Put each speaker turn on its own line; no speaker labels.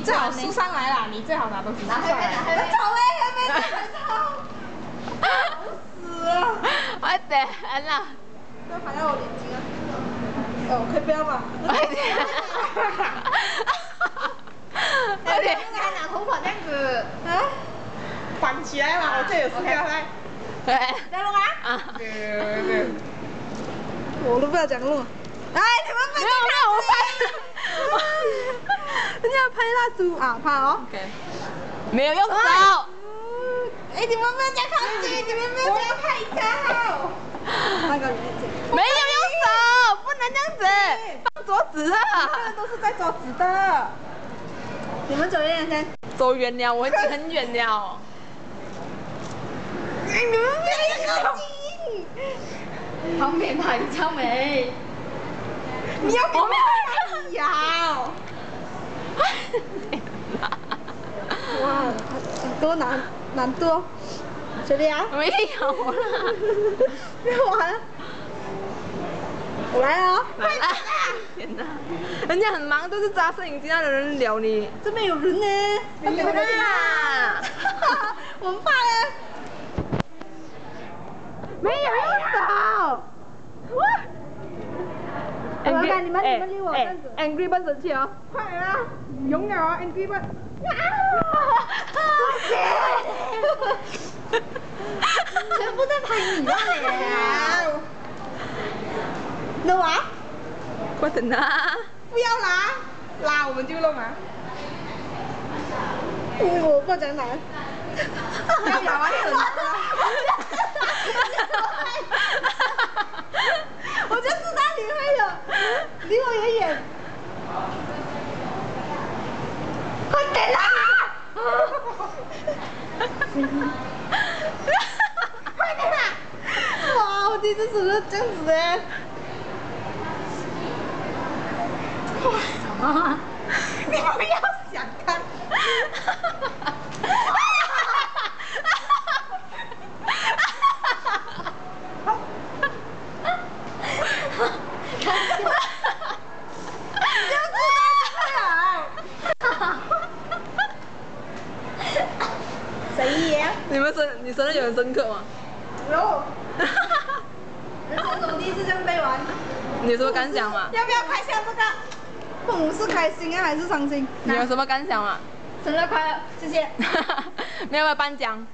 最好梳上来啦，你最好拿东西梳上来。
走哎，还没死了！
快点啦！
不要拍到我眼睛啊！哦，可以不要吗？
快点！快点！
还拿头发这样子啊？翻起来嘛，我这有事要来。
对。
在录吗？
啊。
对。我都不知道讲录。哎，你们没
有，我拍。
人家拍蜡烛啊，拍哦。
OK。没有用手。
哎，你们没有这样靠近，你们没有这样拍照。那个
没有用手，不能这样子，放桌子啊！
这个都是在桌子的。你们走远点先。
走远了，我已经很远了。
哎，你们不要靠近。旁边拍超美。你要给我摇。哇，很多难度。这里啊？
没有了。
没有完了。我来了。
来啦！天哪，人家很忙，都是扎摄影机那的人聊你。
这边有人呢。
没有啦。
我们怕呢。没有用手。我看你们离我这样子。
Angry Bird 生气哦。
快啊！勇了啊 ，Angry Bird。全部在拍你的脸。弄啊！
快点拿！
不要拿，拉我们就弄啊。我不讲拿。要咬完整。我就知道你会有，离我远远。快点啦！快点啦！哇，我第一次手是这样子的。哇什么？你不要想看。
你生日有很深刻吗？
有。人生中第一次这样背完。
你有什么感想吗？
要不要拍下这个？父母是开心啊还是伤心？
你有什么感想吗？
生日快乐，谢谢。
没有颁奖。